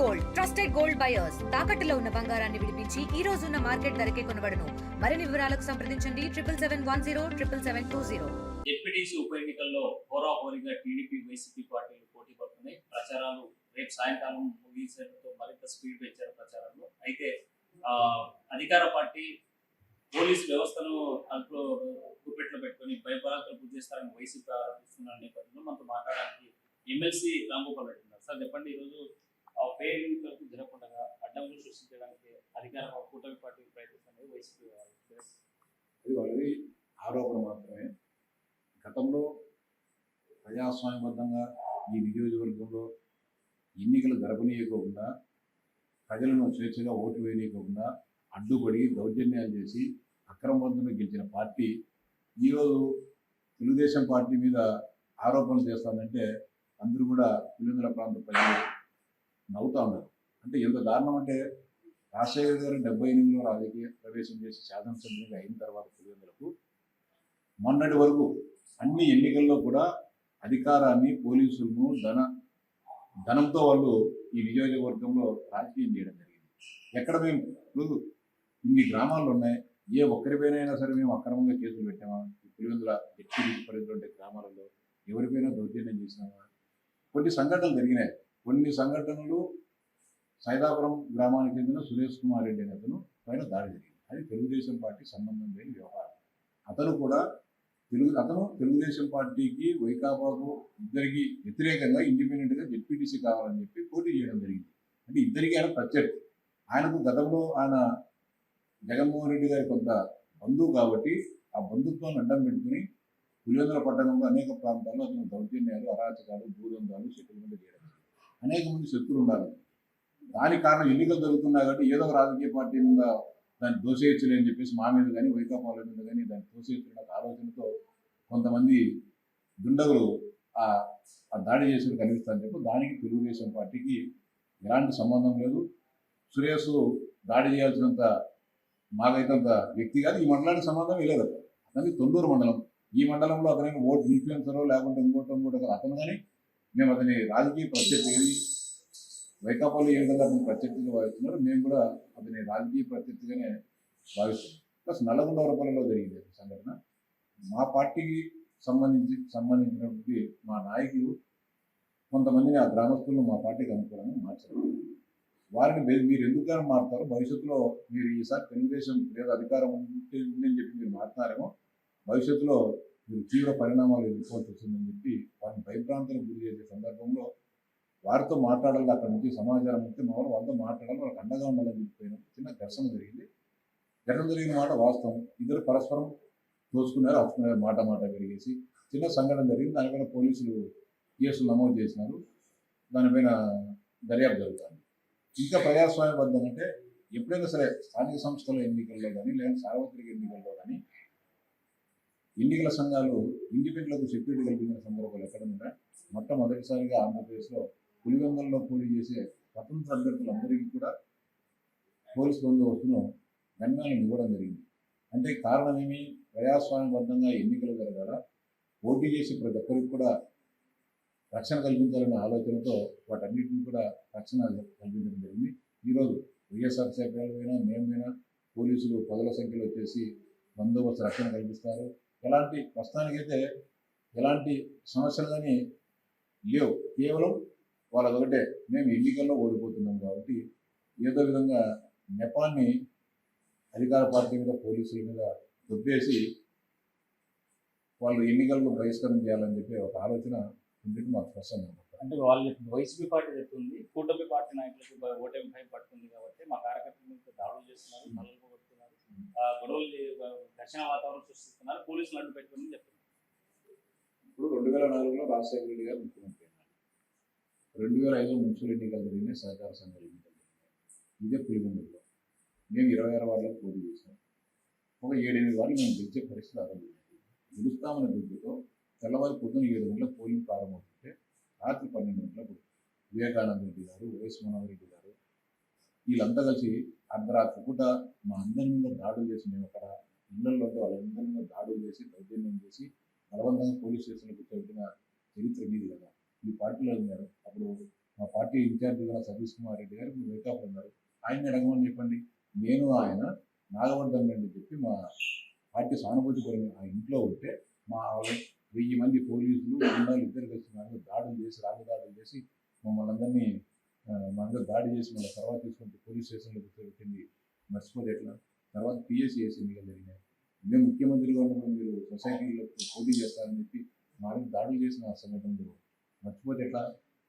Gold trusted gold buyers తాకట్టులో ఉన్న బంగారాన్ని విడిపించి ఈ రోజు ఉన్న మార్కెట్ ధరకే కొనబడును. మరిన్ని వివరాలకు సంప్రదించండి 77107720. జెడ్పీటీసీ ఉప ఎన్నికల్లో హోరాహోరీగా టీడీపీ వైసీపీ పార్టీలు పోటీ పడుతున్నాయి. ప్రచారాలు రేపు సాయంకాలం ముగిసేందుకు మరింత స్పీడ్ పెంచారు ప్రచారంలో. అయితే అధికార పార్టీ పోలీసు వ్యవస్థను గుప్పెట్లో పెట్టుకుని భయభరాంతులు గురి చేస్తారని వైసీపీ ఆరోపిస్తున్న నేపథ్యంలో మనతో మాట్లాడడానికి ఎమ్మెల్సీ రాంగోపాల్ రెడ్డి ఉన్నారు. సార్ చెప్పండి, ఈరోజు పేరు ఎన్నికలకు జరగకుండా అడ్డంకులు సృష్టించడానికి అధికార కూటమి పార్టీ ప్రయత్నిస్తున్నది వైసీపీ. అది వాళ్ళది ఆరోపణ మాత్రమే. గతంలో ప్రజాస్వామ్యబద్ధంగా ఈ నియోజకవర్గంలో ఎన్నికలు జరపనీయకోకుండా, ప్రజలను స్వేచ్ఛగా ఓటు వేయనీయకోకుండా అడ్డుపడి దౌర్జన్యాలు చేసి అక్రమబద్ధంగా గెలిచిన పార్టీ ఈరోజు తెలుగుదేశం పార్టీ మీద ఆరోపణలు చేస్తుందంటే అందరూ కూడా పులివెందుల ప్రాంత ప్రజలు నవ్వుతూ ఉన్నారు. అంటే ఎంత దారుణం అంటే, రాజశేఖర్ గారు 78లో రాజకీయ ప్రవేశం చేసి శాసనసభ్యులుగా అయిన తర్వాత పులివెందులకు మొన్నటి వరకు అన్ని ఎన్నికల్లో కూడా అధికారాన్ని, పోలీసులను, ధనంతో వాళ్ళు ఈ నియోజకవర్గంలో రాజకీయం చేయడం జరిగింది. ఎక్కడ మేము ఇప్పుడు ఇన్ని గ్రామాలు ఉన్నాయి, ఏ ఒక్కరిపైనైనా సరే మేము అక్రమంగా కేసులు పెట్టామా? పులివెందుల జెడ్పీటీసీ పరిధిలో ఉండే గ్రామాలలో ఎవరిపైనా దౌర్జన్యం చేసినామా? కొన్ని సంఘటనలు జరిగినాయి. కొన్ని సంఘటనలు సైదాపురం గ్రామానికి చెందిన సురేష్ కుమార్ రెడ్డి అనే అతను పైన దాడి జరిగింది. అది తెలుగుదేశం పార్టీ సంబంధం లేని వ్యవహారం. అతను తెలుగుదేశం పార్టీకి, వైకాపాకు ఇద్దరికి వ్యతిరేకంగా ఇండిపెండెంట్గా జెడ్పీటీసీ కావాలని చెప్పి పోటీ చేయడం జరిగింది. అంటే ఇద్దరికి ఆయన ప్రత్యర్థి. ఆయనకు గతంలో ఆయన జగన్మోహన్ రెడ్డి గారి కొంత బంధువు కాబట్టి ఆ బంధుత్వాన్ని అడ్డం పెట్టుకుని పులివెందుల పట్టణంలో అనేక ప్రాంతాల్లో అతను దౌర్జన్యాలు, అరాచకాలు, భూదందాలు, సెటిల్మెంట్ చేయడం అనేక మంది శత్రులు ఉన్నారు. దానికి కారణం ఎన్నికలు జరుగుతున్నాయి కాబట్టి ఏదో ఒక రాజకీయ పార్టీ మీద దాన్ని దోషేయచ్చులేని చెప్పేసి మా మీద కానీ వైకాపాల మీద కానీ దాన్ని దోషేయచ్చున్న ఆలోచనతో కొంతమంది దుండగులు ఆ దాడి చేసినట్టు కనిపిస్తారని చెప్పి దానికి తెలుగుదేశం పార్టీకి ఎలాంటి సంబంధం లేదు. సురేష్ దాడి చేయాల్సినంత మాకైతే వ్యక్తి కాదు, ఈ మండలానికి సంబంధం లేదు. అతని తొండూరు మండలం. ఈ మండలంలో అతని ఓటు ఇన్ఫ్లుయెన్సరో లేకుంటే ఇంకోటి అతను కానీ మేము అతని రాజకీయ ప్రత్యర్థి, వైకాపాలు ఏ విధంగా అతను ప్రత్యర్థిగా భావిస్తున్నారు, మేము కూడా అతని రాజకీయ ప్రత్యర్థిగానే భావిస్తున్నాం. ప్లస్ నల్లగొండవరపల్లిలో జరిగింది సంఘటన. మా పార్టీకి సంబంధించినటువంటి మా నాయకులు కొంతమందిని ఆ గ్రామస్తులను మా పార్టీకి అనుకూలంగా మార్చారు. వారిని మీరు ఎందుకైనా మారుతారో, భవిష్యత్తులో మీరు ఈసారి తెలుగుదేశం లేదా అధికారం ఉందని చెప్పి మీరు మారుతున్నారేమో, భవిష్యత్తులో మీరు తీవ్ర పరిణామాలు ఎదుర్కోవాల్సి వస్తుందని చెప్పి వారిని భయభ్రాంతులకు గురి చేసే సందర్భంలో వారితో మాట్లాడాలి. అక్కడ నుంచి సమాచారం వస్తే వాళ్ళతో మాట్లాడాలి, వాళ్ళకి అండగా ఉండాలని చెప్పిన చిన్న ఘర్షణ జరిగింది. ఘటన జరిగిన మాట వాస్తవం. ఇద్దరు పరస్పరం తోచుకున్నారు, అప్పుకున్నారు, మాట పెరిగేసి చిన్న సంఘటన జరిగింది. దానిపైన పోలీసులు కేసులు నమోదు చేసినారు. దానిపైన దర్యాప్తు జరుగుతుంది. ఇంకా ప్రజాస్వామ్యబద్ధం అంటే ఎప్పుడైనా సరే స్థానిక సంస్థల ఎన్నికల్లో కానీ లేదా సార్వత్రిక ఎన్నికల్లో కానీ ఎన్నికల సంఘాలు ఇండిపెండెంట్లకు సెక్యూరిటీ కల్పించిన సందర్భాలు ఎక్కడ ఉంటే మొట్టమొదటిసారిగా ఆంధ్రప్రదేశ్లో పులివెందులలో పోటీ చేసే స్వతంత్ర అభ్యర్థులందరికీ కూడా పోలీసు బందోబస్తును గన్మ్యాన్లను ఇవ్వడం జరిగింది. అంటే కారణం ఏమి? ప్రజాస్వామ్యబద్ధంగా ఎన్నికలు జరగాల, పోటీ చేసి ప్రతి ఒక్కరికి కూడా రక్షణ కల్పించాలనే ఆలోచనతో వాటన్నిటిని కూడా రక్షణ కల్పించడం జరిగింది. ఈరోజు వైఎస్ఆర్సీపీ మేమైనా పోలీసులు పదుల సంఖ్యలో వచ్చేసి బందోబస్తు రక్షణ కల్పిస్తారు. ప్రస్తుతానికైతే ఎలాంటి సమస్యలు కానీ లేవు. కేవలం వాళ్ళది ఒకటే, మేము ఎన్నికల్లో ఓడిపోతున్నాం కాబట్టి ఏదో విధంగా నెపాన్ని అధికార పార్టీ మీద, పోలీసుల మీద దొబ్బేసి వాళ్ళు ఎన్నికల్లో బహిష్కరణ చేయాలని చెప్పి ఒక ఆలోచన ఉంటుంది మాకు స్పష్టంగా. అంటే వాళ్ళు వైసీపీ పార్టీ చెప్తుంది, కూటమి పార్టీ నాయకులకు ఓటమి భయం పడుతుంది కాబట్టి మా కార్యకర్తల మీద దాడులు చేస్తున్నారు, నల్లలు పోగొడుతున్నారు, గొడవలు ఘర్షణ వాతావరణం సృష్టిస్తున్నారు, పోలీసులు అడ్డు పెట్టుకుని చెప్తున్నారు. ఇప్పుడు 2004లో రాజశేఖర రెడ్డి గారు ముఖ్యమంత్రి అయినారు. 2005లో మున్సిపల్ ఎన్నికలు జరిగినాయి, సహకార సంఘాల ఎన్నికలు జరిగినాయి. ఇదే పులివెందులలో మేము 26 వార్డులకు పోటీ చేసాం. ఒక 7-8 వార్డులు మేము గెలిచే పరిస్థితి ఆరంభించింది. గెలుస్తామనే దుడ్డుతో తెల్లవారి పొద్దున 7 గంటలకు పోలింగ్ ప్రారంభమవుతుంటే రాత్రి 12 గంటలకు వివేకానంద రెడ్డి గారు, వైఎస్ మనోహర్ రెడ్డి గారు వీళ్ళంతా కలిసి అర్ధరాత్రి పూట మా అందరి మీద దాడులు చేసి, మేము అక్కడ ఇళ్లలో వాళ్ళందరి మీద దాడులు చేసి, దౌర్జన్యం చేసి, బలవంతంగా పోలీస్ స్టేషన్లో కూర్చోబెట్టిన చరిత్ర మీది కదా. ఈ పార్టీలో ఉన్నారు. అప్పుడు మా పార్టీ ఇన్ఛార్జ్ కూడా సతీష్ కుమార్ రెడ్డి గారు మీరు వైకాపా ఉన్నారు, ఆయన్ని అడగమని చెప్పండి. నేను ఆయన నాగవర్ధన్ రెడ్డి చెప్పి మా పార్టీ సానుభూతి పరంగా ఆ ఇంట్లో ఉంటే మా 1000 మంది పోలీసులు గుండాలు ఇద్దరు కలిసి దాడులు చేసి రాళ్ళు చేసి మమ్మల్ని అందరినీ మా అందరూ దాడి చేసి మళ్ళీ తర్వాత తీసుకుంటే పోలీస్ స్టేషన్లో కూర్చోబెట్టింది మర్చిపోతే ఎట్లా. తర్వాత పిఎస్సి ఎన్నికలు జరిగినాయి. మేము ముఖ్యమంత్రిగా ఉన్నప్పుడు మీరు సొసైటీలో పోటీ చేస్తారని చెప్పి మా మీద దాడులు చేసిన సంఘటనలు మర్చిపోతే ఎట్లా.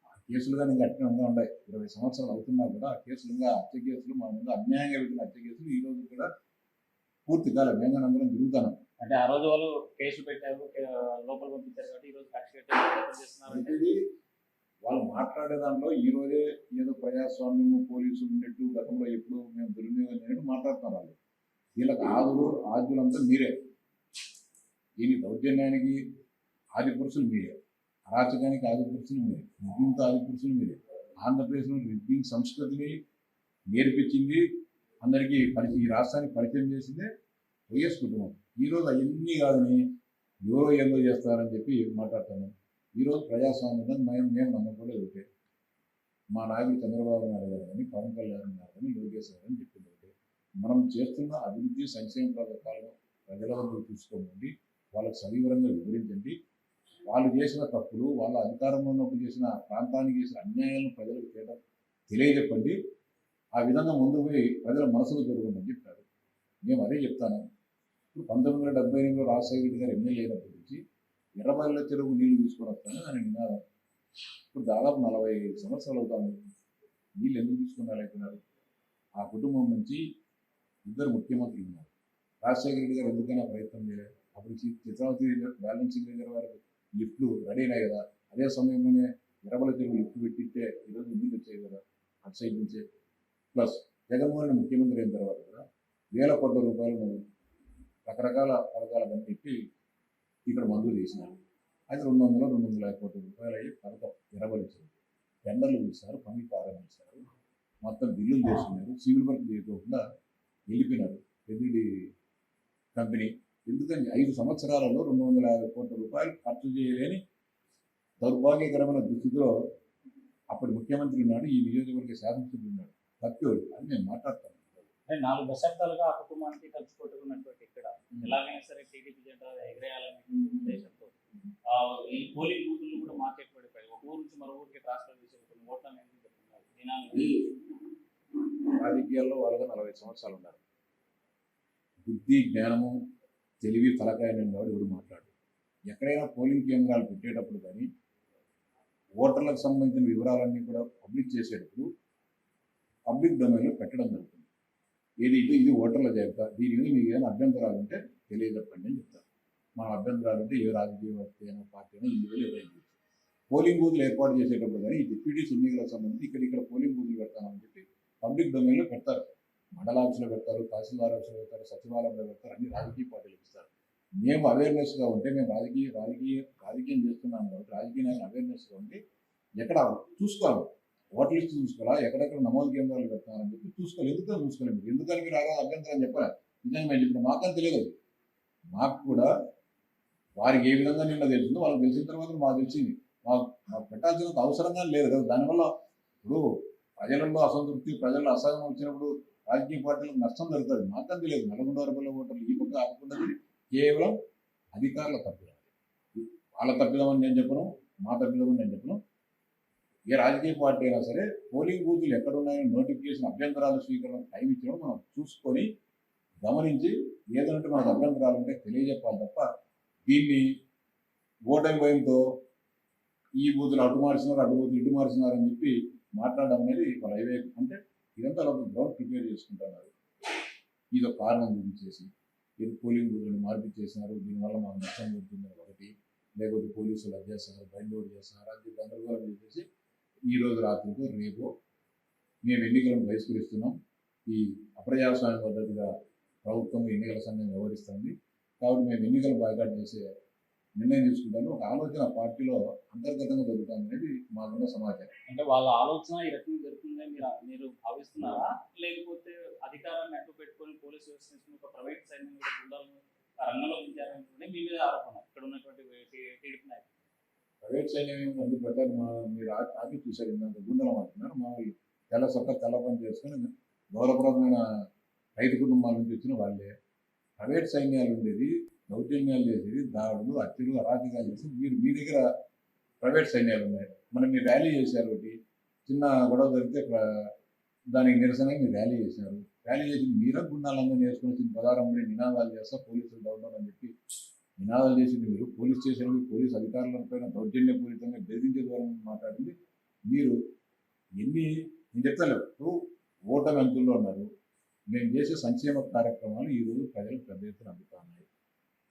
ఆ కేసులు కానీ ఇంకా అట్నే ఉన్నాయి. 20 సంవత్సరాలు అవుతున్నా కూడా ఆ కేసులు ఇంకా హత్య కేసులు మా మీద అన్యాయంగా వెళ్తున్న హత్య కేసులు ఈ రోజు కూడా పూర్తి కాలం మేము అందరం తిరుగుతాను. అంటే ఆ రోజు వాళ్ళు కేసులు పెట్టారు, లోపల పంపించారు కాబట్టి ఈ రోజు కక్ష కట్టి చేస్తున్నారు. వాళ్ళు మాట్లాడే దాంట్లో ఈ రోజే ఏదో ప్రజాస్వామ్యము పోలీసులు ఉన్నట్టు గతంలో ఎప్పుడు మేము దుర్వినియోగం చేయనట్టు మాట్లాడుతున్నారు వాళ్ళు. వీళ్ళకి ఆద్యులంతా మీరే. దీని దౌర్జన్యానికి ఆది పురుషులు మీరే, అరాచకానికి ఆది పురుషులు మీరే, రిగ్గింగ్తో ఆది పురుషులు మీరే. ఆంధ్రప్రదేశ్లో రిగ్గింగ్ సంస్కృతిని నేర్పించింది అందరికీ ఈ రాష్ట్రానికి పరిచయం చేసిందే వైఎస్ కుటుంబం. ఈరోజు అవన్నీ కాదని ఎవరో ఏందో చేస్తారని చెప్పి మాట్లాడుతున్నాం. ఈరోజు ప్రజాస్వామ్యం మేము నమ్మకూడదు. ఒకటే మా నాయకులు చంద్రబాబు నాయుడు గారు కానీ పవన్ కళ్యాణ్ గారు కానీ లోకేష్ గారు అని చెప్పింది ఒకటే, మనం చేస్తున్న అభివృద్ధి సంక్షేమ పథకాలను ప్రజల వరకు తీసుకోండి, వాళ్ళకు సవివరంగా వివరించండి. వాళ్ళు చేసిన తప్పులు, వాళ్ళ అధికారంలో ఉన్నప్పుడు చేసిన ప్రాంతానికి చేసిన అన్యాయాలను ప్రజలకు తెలియజెప్పండి. ఆ విధంగా ముందుకు పోయి ప్రజల మనసులో జరుగుతుందని చెప్పారు. మేము అదే చెప్తాను. ఇప్పుడు 1978లో రాజశేఖర రెడ్డి గారు ఎమ్మెల్యే అయినప్పటి నుంచి ఎర్రబల్ల చెరువు నీళ్లు తీసుకొని వస్తాను అని నినాదం. ఇప్పుడు దాదాపు 45 సంవత్సరాలు అవుతాము. నీళ్ళు ఎందుకు తీసుకుని రాలేకున్నారు? ఆ కుటుంబం నుంచి 2 ముఖ్యమంత్రులు ఉన్నారు. రాజశేఖర రెడ్డి గారు ఎందుకైనా ప్రయత్నం చేయలేదు. అప్పుడు చిత్రావతి బ్యాలెన్సింగ్ వరకు లిఫ్ట్లు రెడీ అయినాయి కదా. అదే సమయంలోనే ఎర్రబల్ల చెరువు లిఫ్ట్ పెట్టింటే ఈరోజు నీళ్ళు వచ్చాయి కదా అటు సైడ్ నుంచే. ప్లస్ జగన్మోహన్ రెడ్డి ముఖ్యమంత్రి అయిన తర్వాత కూడా వేల కోట్ల రూపాయలు రకరకాల పథకాలు కనిపెట్టి ఇక్కడ మంజూరు చేసినారు. అయితే 250 కోట్ల రూపాయలు అయ్యి పథకం ఎర్రబలిచ్చారు. టెండర్లు పిలిచారు, పనికి ప్రారంభించారు, మొత్తం బిల్లులు చేస్తున్నారు. సివిల్ వర్క్ చేయకుండా వెళ్ళిపోయినారు పెద్దిడి కంపెనీ. ఎందుకని 5 సంవత్సరాలలో 250 కోట్ల రూపాయలు ఖర్చు చేయలేని దౌర్భాగ్యకరమైన దుస్థితిలో అప్పటి ముఖ్యమంత్రి ఉన్నాడు, ఈ నియోజకవర్గ శాసనసభ్యులు ఉన్నాడు. తప్పేవాడు అని నేను మాట్లాడతాను. 4 దశాబ్దాలుగా ఆ కుటుంబానికి కలిసి కొట్టుకున్నటువంటి ఇక్కడ ఎలాగైనా సరే టీడీపీ జెండా ఎగరేయాలనే ఉద్దేశంతో ఈ పోలింగ్ బూతులు కూడా మార్కెట్ పడిపోయాయి. ఒక ఊరు నుంచి మరో ఊరికి ట్రాన్స్ఫర్ చేసే కొన్ని ఓట్ల అనేది చెప్తున్నారు. రాజకీయాల్లో వాళ్ళగా 40 సంవత్సరాలు ఉన్నారు. బుద్ధి, జ్ఞానము, తెలివి, తలకాయ నిండాడు ఎవరు మాట్లాడు. ఎక్కడైనా పోలింగ్ కేంద్రాలు పెట్టేటప్పుడు కానీ ఓటర్లకు సంబంధించిన వివరాలన్నీ కూడా పబ్లిక్ చేసేటప్పుడు పబ్లిక్ డొమైన్లో పెట్టడం జరుగుతుంది. ఇది ఓటర్ల జాబితా, దీని మీద మీకు ఏమైనా అభ్యంతరాలు ఉంటే తెలియజెప్పండి అని చెప్తారు. మన అభ్యంతరాలు ఉంటే ఏ రాజకీయ అయినా పార్టీ అయినా ఇందులో ఎవరైనా పోలింగ్ బూత్లు ఏర్పాటు చేసేటప్పుడు కానీ ఈ డిప్యూటీస్ ఎన్నికలకు సంబంధించి ఇక్కడ పోలింగ్ బూత్లు పెడతామని చెప్పి పబ్లిక్ డొమైన్లో పెడతారు. మండల ఆఫీసులో పెడతారు, తహసీల్దార్ ఆఫీసులో పెడతారు, సచివాలయంలో పెడతారు, అన్ని రాజకీయ పార్టీలు ఇస్తారు. మేము అవేర్నెస్గా ఉంటే మేము రాజకీయం చేస్తున్నాం కాబట్టి రాజకీయ నాయకులు అవేర్నెస్గా ఉండి ఎక్కడ చూసుకోవాలి, ఓటర్ లిస్ట్ చూసుకోవాలా, ఎక్కడెక్కడ నమోదు కేంద్రాలు పెడతారని చెప్పి చూసుకోవాలి. ఎందుకని చూసుకోలేదు? ఎందుకని మీరు అభ్యంతరం చెప్పాలి? నిజంగా మేము చెప్పిన మాకని తెలియదు. మాకు కూడా వారికి ఏ విధంగా నిన్న తెలిసిందో వాళ్ళకి తెలిసిన తర్వాత మాకు తెలిసింది. మాకు పెట్టాల్సినంత అవసరంగా లేదు కదా. దానివల్ల ఇప్పుడు ప్రజలలో అసంతృప్తి, ప్రజల్లో అసహనం వచ్చినప్పుడు రాజకీయ పార్టీలకు నష్టం జరుగుతుంది. మాకని తెలియదు. 400 ఓటర్లు ఈ పక్క ఆపకుండా కేవలం అధికారుల తప్పిదం. వాళ్ళ తప్పిదమని నేను చెప్పను, మా తప్పిదమని నేను చెప్పను. ఏ రాజకీయ పార్టీ అయినా సరే పోలింగ్ బూతులు ఎక్కడున్నాయని నోటిఫికేషన్ అభ్యంతరాలు స్వీకరణ టైం ఇచ్చినప్పుడు మనం చూసుకొని గమనించి ఏదంటే మనకు అభ్యంతరాలు ఉంటే తెలియజెప్పాలి తప్ప దీన్ని ఓటమి భయంతో ఈ బూతులు అటు మార్చినారు, అటు బూతులు ఇటు మార్చినారు అని చెప్పి మాట్లాడడం అనేది వాళ్ళ అవివేకం. అంటే ఇదంతా వాళ్ళకి గ్రౌండ్ ప్రిపేర్ చేసుకుంటున్నారు. ఇది ఒక కారణం చూపించేసి ఇది పోలింగ్ బూతులను మార్పిచ్చేసినారు, దీనివల్ల మాకు నష్టం జరుగుతుందని ఒకటి, లేకపోతే పోలీసులు అది చేస్తున్నారు, బయలుదేరి చేస్తున్నారు, అది గందరగోళం చేసేసి ఈ రోజు రాత్రితో రేపు మేము ఎన్నికలను బహిష్కరిస్తున్నాం. ఈ అప్రజాస్వామ్య పద్ధతిగా ప్రభుత్వం ఎన్నికల సంఘం వ్యవహరిస్తుంది కాబట్టి మేము ఎన్నికలు బాయ్కాట్ చేసే నిర్ణయం తీసుకుంటాను. ఒక ఆలోచన పార్టీలో అంతర్గతంగా జరుగుతుంది అనేది మాకున్న సమాచారం. అంటే వాళ్ళ ఆలోచన ఈ రకంగా జరుగుతుందని మీరు భావిస్తున్నారా, లేకపోతే అధికారాన్ని అడ్డు పెట్టుకొని పోలీసు వ్యవస్థ ఒక ప్రైవేట్ సైన్యం గుండాలను రంగంలో ఉంచారని మీ మీద ఆరోపణ ఇక్కడ ఉన్నటువంటి టీడీపీ నాయకులు? ప్రైవేట్ సైన్యం ఏమి అన్ని ప్రచారం మీరు ఆపి చూశారు ఇంత గుండెలు మాట్లాడుతున్నారు. మా తెల్ల సొక్క తెల్ల పని చేసుకుని గౌరవప్రదమైన రైతు కుటుంబాల నుంచి వచ్చిన వాళ్ళే. ప్రైవేట్ సైన్యాలు ఉండేది, దౌర్జన్యాలు చేసేది, దాడులు, హత్యలు, అరాచకాలు చేసి మీ దగ్గర ప్రైవేట్ సైన్యాలు ఉన్నాయి. మనం మీరు ర్యాలీ చేశారు, ఒకటి చిన్న గొడవ జరిగితే దానికి నిరసనగా మీరు ర్యాలీ చేశారు. ర్యాలీ చేసి మీరే గుండాలంగా నేర్చుకుని వచ్చిన పదారంలో నినాదాలు చేస్తా పోలీసులు డౌన్ అని చెప్పి నినాదాలు చేసింది మీరు. పోలీస్ స్టేషన్కి పోలీస్ అధికారులపైన దౌర్జన్యపూరితంగా బెదిరించే ద్వారా మాట్లాడింది మీరు. నేను చెప్తాను, ఓటమి అంచుల్లో ఉన్నారు. మేము చేసే సంక్షేమ కార్యక్రమాలు ఈరోజు ప్రజలకు పెద్ద ఎత్తున అందుతా ఉన్నాయి.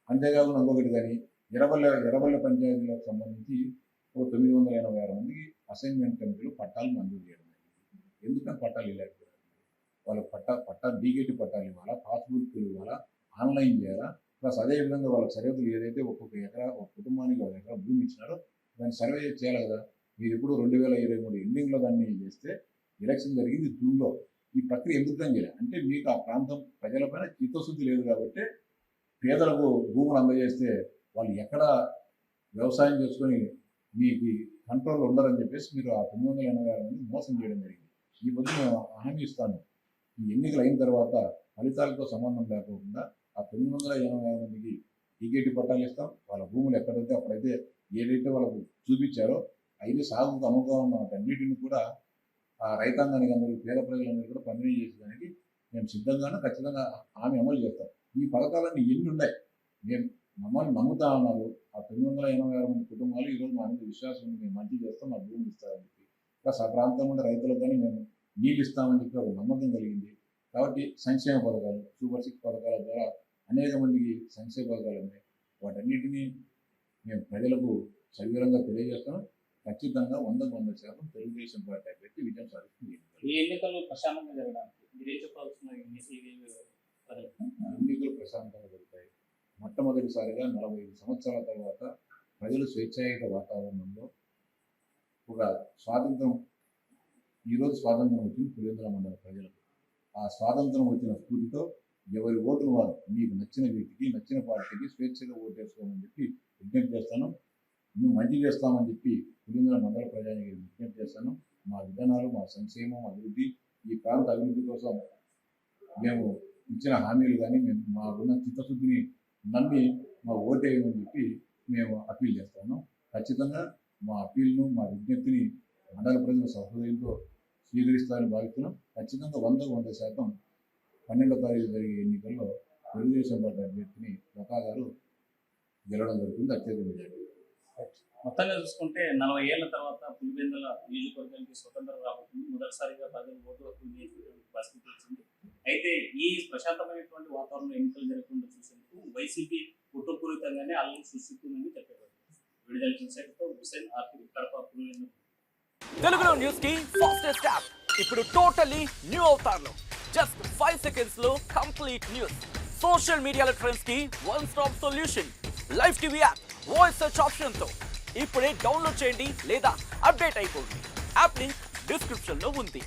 అంతేకాకుండా ఇంకొకటి కానీ ఎర్రబల్ల పంచాయతీలకు సంబంధించి 986 మందికి అసైన్మెంట్ కమిటీలు పట్టాలు మంజూరు చేయడం. ఎందుకంటే పట్టాలు ఇవ్వలేకపోయారు. వాళ్ళకి పట్టా డీకేటీ పట్టాలు ఇవ్వాలా, పాస్బుక్లు ఇవ్వాలా, ఆన్లైన్ చేయాలా. ప్లస్ అదేవిధంగా వాళ్ళ సరిహద్దులు ఏదైతే ఒక్కొక్క ఎకరా ఒక కుటుంబానికి 1 ఎకరా భూమి ఇచ్చినారో దాన్ని సర్వే చేయాలి కదా. మీరు ఇప్పుడు 2023 ఎండింగ్లో దాన్ని చేస్తే ఎలక్షన్ జరిగింది జూన్లో. ఈ ప్రక్రియ ఎందుకు చేయాలి అంటే మీకు ఆ ప్రాంతం ప్రజలపైన చిత్తశుద్ధి లేదు కాబట్టి పేదలకు భూములు అందజేస్తే వాళ్ళు ఎక్కడ వ్యవసాయం చేసుకొని మీకు కంట్రోల్ ఉండరని చెప్పేసి మీరు ఆ 986 మంది మోసం చేయడం జరిగింది. ఈ పొద్దు మేము హామీ ఇస్తాను, ఈ ఎన్నికలు అయిన తర్వాత ఫలితాలతో సంబంధం లేకుండా ఆ 986 మందికి టీకేటీ పట్టాలు ఇస్తాం. వాళ్ళ భూములు ఎక్కడైతే అప్పుడైతే ఏదైతే వాళ్ళకు చూపించారో అయిన సాగుకు అనువుగా ఉన్న వాటన్నిటిని కూడా ఆ రైతాంగానికి అందరికీ పేద ప్రజలందరికీ కూడా పంపిణీ చేసేదానికి మేము సిద్ధంగానే ఖచ్చితంగా హామీ అమలు చేస్తాం. ఈ పథకాలన్నీ ఎన్ని ఉన్నాయి, మేము మమ్మల్ని నమ్ముతా ఉన్నారు. ఆ 986 మంది కుటుంబాలు ఈరోజు మా మీద విశ్వాసం ఉంది, మేము మంచి చేస్తాం, మా భూమి ఇస్తామని చెప్పి. ప్లస్ ఆ ప్రాంతం ఉండే రైతులకు కానీ మేము నీళ్ళు ఇస్తామని చెప్పి ఒక నమ్మకం కలిగింది. కాబట్టి సంక్షేమ పథకాలు, సూపర్ 6 పథకాల ద్వారా అనేక మందికి సంక్షేమ పథకాలు ఉన్నాయి. వాటన్నిటినీ మేము ప్రజలకు సవివరంగా తెలియజేస్తాం. ఖచ్చితంగా 100% తెలుగుదేశం పార్టీ అభ్యర్థి విజయం సాధిస్తుంది. ఈ ఎన్నికలు ప్రశాంతంగా జరగడానికి మీరేం చెప్పాల్సిన ఎన్నికలు ప్రశాంతంగా జరుగుతాయి. మొట్టమొదటిసారిగా 45 సంవత్సరాల తర్వాత ప్రజలు స్వేచ్ఛాయుత వాతావరణంలో ఒక ఈరోజు స్వాతంత్రం వచ్చింది పులివెందుల మండల ప్రజలకు. ఆ స్వాతంత్రం వచ్చిన స్ఫూర్తితో ఎవరి ఓటును వారు మీకు నచ్చిన వ్యక్తికి, నచ్చిన పార్టీకి స్వేచ్ఛగా ఓటేసుకోమని చెప్పి విజ్ఞప్తి చేస్తాను. మేము మంచి చేస్తామని చెప్పి పులివెందుల మండల ప్రజానికి విజ్ఞప్తి చేస్తాను. మా విధానాలు, మా సంక్షేమం, అభివృద్ధి, ఈ ప్రాంత అభివృద్ధి కోసం మేము ఇచ్చిన హామీలు కానీ మేము మాకున్న చిత్తశుద్ధిని నమ్మి మా ఓటేయమని చెప్పి మేము అప్పీల్ చేస్తాను. ఖచ్చితంగా మా అప్పీల్ను, మా విజ్ఞప్తిని మండల ప్రజల సహృదయంతో స్వీకరిస్తారని భావిస్తున్నాం. ఖచ్చితంగా 100% 12వ తారీఖు జరిగే ఎన్నికల్లో తెలుగుదేశం పార్టీ అభ్యర్థిని లతా గారు గెలవడం జరుగుతుంది అత్యధిక మెజారిటీ. మొత్తంగా చూసుకుంటే 40 ఏళ్ల తర్వాత పులివెందుల నియోజకవర్గానికి స్వతంత్రం రాబోతుంది. మొదటిసారిగా ప్రజలు ఓటు హక్కు వినియోగించుకునే పరిస్థితి వచ్చింది. అయితే ఈ ప్రశాంతమైనటువంటి వాతావరణంలో ఎన్నికలు జరగకుండా చూసేందుకు వైసీపీ కుట్రపూరితంగానే అల్లరి సృష్టిస్తుందని చెప్పేవారు. విడుదల ఇన్సైట్తో హుసేన్ ఆర్పి కడప పులివెందుల. తెలుగులో న్యూస్ కి ఫాస్టెస్ట్ యాప్ ఇప్పుడు టోటల్లీ న్యూ అవతార్లో జస్ట్ 5 seconds లో కంప్లీట్ న్యూస్. సోషల్ మీడియాలో ట్రెండ్స్ కి one stop solution. Live TV app voice search option తో ఇప్పుడే డౌన్లోడ్ చేయండి లేదా అప్డేట్ అయిపోండి. యాప్ లింక్ డిస్క్రిప్షన్ లో ఉంది.